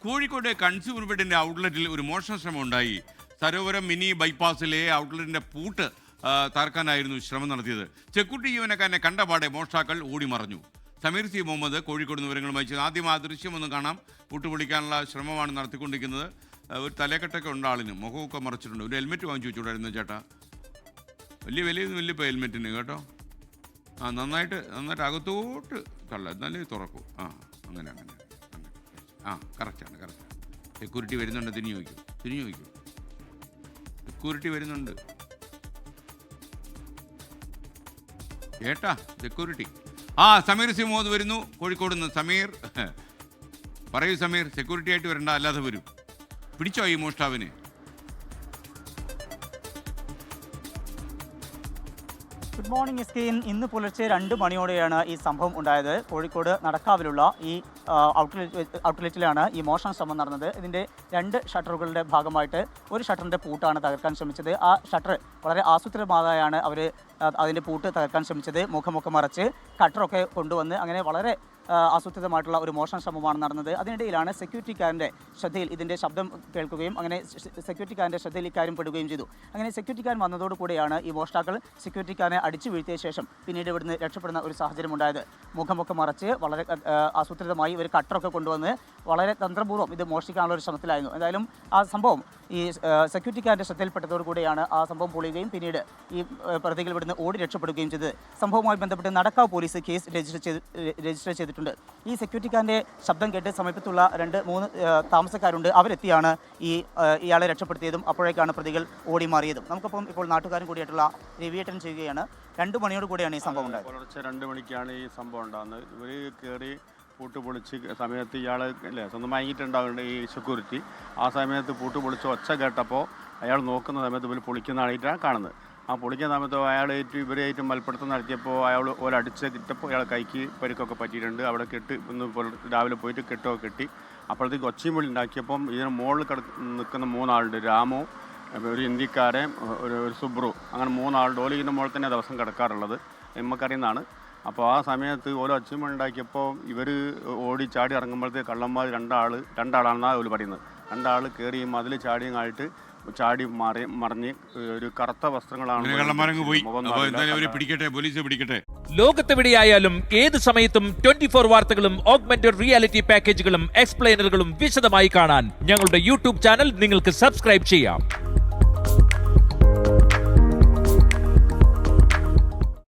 Kozhikode consumer ഫെഡിന്റെ ഔട്ട്ലെറ്റിൽ ഒരു മോഷണ ശ്രമം ഉണ്ടായി. സരോവരം മിനി ബൈപ്പാസിലെ ഔട്ട്ലെറ്റിന്റെ പൂട്ട് തകർക്കാനായിരുന്നു ശ്രമം നടത്തിയത്. സെക്യൂരിറ്റി ജീവനക്കാരനെ കണ്ടപാടെ മോഷ്ടാക്കൾ ഓടിമറഞ്ഞു. സമീർ സി മുഹമ്മദ് കോഴിക്കോട് വിവരങ്ങളുമായി ചെയ്തു. ആദ്യം ആ ദൃശ്യമൊന്ന് കാണാം. പൂട്ട് പൊളിക്കാനുള്ള ശ്രമമാണ് നടത്തിക്കൊണ്ടിരിക്കുന്നത്. ഒരു തലക്കെട്ടൊക്കെ ഉണ്ട്, ആളിന് മുഖമൊക്കെ മറച്ചിട്ടുണ്ട്. ഒരു ഹെൽമെറ്റ് വാങ്ങിച്ചു വെച്ചുകൂടായിരുന്നു ചേട്ടാ? വലിയ വിലയൊന്നും ഇല്ല ഇപ്പോൾ ഹെൽമെറ്റിന് കേട്ടോ. നന്നായിട്ട് അകത്തോട്ട് തള്ള, എന്നാലേ തുറക്കൂ. അങ്ങനെ കറക്റ്റാണ്. സെക്യൂരിറ്റി വരുന്നുണ്ട്. തിരിഞ്ഞു വയ്ക്കും. സെക്യൂരിറ്റി വരുന്നുണ്ട് ചേട്ടാ, സെക്യൂരിറ്റി. സമീർ സി മുഹമ്മദ് വരുന്നു കോഴിക്കോട് നിന്ന്. സമീർ പറയൂ സമീർ, സെക്യൂരിറ്റി ആയിട്ട് വരണ്ട, അല്ലാതെ വരൂ. പിടിച്ചോ ഈ മോഷ്ടാവിനെ? Good morning എസ്കെയിൻ. ഇന്ന് പുലർച്ചെ 2 മണിയോടെയാണ് ഈ സംഭവം ഉണ്ടായത്. കോഴിക്കോട് നടക്കാവിലുള്ള ഈ ഔട്ട്ലെറ്റിലാണ് ഈ മോഷണ ശ്രമം നടന്നത്. ഇതിൻ്റെ 2 ഷട്ടറുകളുടെ ഭാഗമായിട്ട് ഒരു ഷട്ടറിൻ്റെ പൂട്ടാണ് തകർക്കാൻ ശ്രമിച്ചത്. ആ ഷട്ടർ വളരെ ആസൂത്രിതമായാണ് അവർ അതിൻ്റെ പൂട്ട് തകർക്കാൻ ശ്രമിച്ചത്. മുഖമൊക്കെ മറച്ച് കട്ടറൊക്കെ കൊണ്ടുവന്ന് അങ്ങനെ വളരെ ആസൂത്രിതമായിട്ടുള്ള ഒരു മോഷണ ശ്രമമാണ് നടന്നത്. അതിനിടയിലാണ് സെക്യൂരിറ്റിക്കാരൻ്റെ ശ്രദ്ധയിൽ ഇതിൻ്റെ ശബ്ദം കേൾക്കുകയും അങ്ങനെ സെക്യൂരിറ്റിക്കാരൻ്റെ ശ്രദ്ധയിൽ ഇക്കാര്യം പെടുകയും ചെയ്തു. അങ്ങനെ സെക്യൂരിറ്റിക്കാരൻ വന്നതോടുകൂടിയാണ് ഈ മോഷ്ടാക്കൾ സെക്യൂരിറ്റിക്കാരനെ അടിച്ചു വീഴ്ത്തിയ ശേഷം പിന്നീട് ഇവിടുന്ന് രക്ഷപ്പെടുന്ന ഒരു സാഹചര്യം ഉണ്ടായത്. മുഖമൊക്കെ മറച്ച് വളരെ ആസൂത്രിതമായി ഒരു കട്ടറൊക്കെ കൊണ്ടുവന്ന് വളരെ തന്ത്രപൂർവ്വം ഇത് മോഷ്ടിക്കാനുള്ള ഒരു ശ്രമത്തിലായിരുന്നു. എന്തായാലും ആ സംഭവം ഈ സെക്യൂരിറ്റിക്കാരൻ്റെ ശ്രദ്ധയിൽപ്പെട്ടതോടുകൂടിയാണ് ആ സംഭവം പൊളിയുകയും പിന്നീട് ഈ പ്രതികൾ ഇവിടുന്ന് ഓടി രക്ഷപ്പെടുകയും ചെയ്തത്. സംഭവവുമായി ബന്ധപ്പെട്ട് നടക്കാവ് പോലീസ് കേസ് രജിസ്റ്റർ ചെയ്തിട്ടുണ്ട്. ഈ സെക്യൂരിറ്റിക്കാരൻ്റെ ശബ്ദം കേട്ട് സമീപത്തുള്ള 2-3 താമസക്കാരുണ്ട്. അവരെത്തിയാണ് ഇയാളെ രക്ഷപ്പെടുത്തിയതും അപ്പോഴേക്കാണ് പ്രതികൾ ഓടി മാറിയതും. നമുക്കിപ്പം ഇപ്പോൾ നാട്ടുകാരും കൂടിയായിട്ടുള്ള റിവ്യൂട്ടൻ ചെയ്യുകയാണ്. 2 മണിയോട് കൂടിയാണ് ഈ സംഭവം ഉണ്ടായത്. പുലർച്ചെ 2 മണിക്കാണ് ഈ സംഭവം ഉണ്ടാകുന്നത്. ഇവർ കയറി പൂട്ട് പൊളിച്ച് സമയത്ത് ഇയാൾ സ്വന്തം വാങ്ങിയിട്ടുണ്ടാവുന്നുണ്ട് ഈ സെക്യൂരിറ്റി. ആ സമയത്ത് പൂട്ട് പൊളിച്ച് ഒച്ച കേട്ടപ്പോൾ അയാൾ നോക്കുന്ന സമയത്ത് ഇവർ പൊളിക്കുന്നതായിട്ടാണ് കാണുന്നത്. ആ പൊളിക്കുന്ന സമയത്ത് ഇവരായിട്ട് മൽപ്പിടുത്തം നടത്തിയപ്പോൾ അയാൾ ഒരടിച്ച് കിട്ടപ്പോൾ അയാൾ കൈക്ക് പരിക്കൊക്കെ പറ്റിയിട്ടുണ്ട്. അവിടെ രാവിലെ പോയിട്ട് കെട്ടൊക്കെ കെട്ടി. അപ്പോഴത്തേക്ക് ഒച്ചയും വിളി ഉണ്ടാക്കിയപ്പം ഇതിന് മുകളിൽ നിൽക്കുന്ന 3 ആളുണ്ട്. രാമു, ഒരു ഹിന്ദിക്കാരൻ, ഒരു സുബ്രു, അങ്ങനെ 3 ആളുടെ ഓല് ഇതിൻ്റെ മുകളിൽ തന്നെ ദിവസം കിടക്കാറുള്ളത് നമുക്കറിയുന്നതാണ്. അപ്പോൾ ആ സമയത്ത് ഓരോ ഒച്ചയും ഉണ്ടാക്കിയപ്പോൾ ഇവർ ഓടി ചാടി ഇറങ്ങുമ്പോഴത്തേക്ക് കള്ളന്മാർ രണ്ടാളാണെന്നാണ് അവർ പറയുന്നത്. 2 ആൾ കയറി മതിൽ ചാടിയങ്ങായിട്ട് ചാടി മറിഞ്ഞ് ഒരു കറുത്ത വസ്ത്രങ്ങളാണ്. ലോകത്തെവിടെയായാലും ഏത് സമയത്തും 24 വാർത്തകളും ഓഗ്മെന്റഡ് റിയാലിറ്റി പാക്കേജുകളും എക്സ്പ്ലെയിനറുകളും വിശദമായി കാണാൻ ഞങ്ങളുടെ യൂട്യൂബ് ചാനൽ നിങ്ങൾക്ക് സബ്സ്ക്രൈബ് ചെയ്യാം.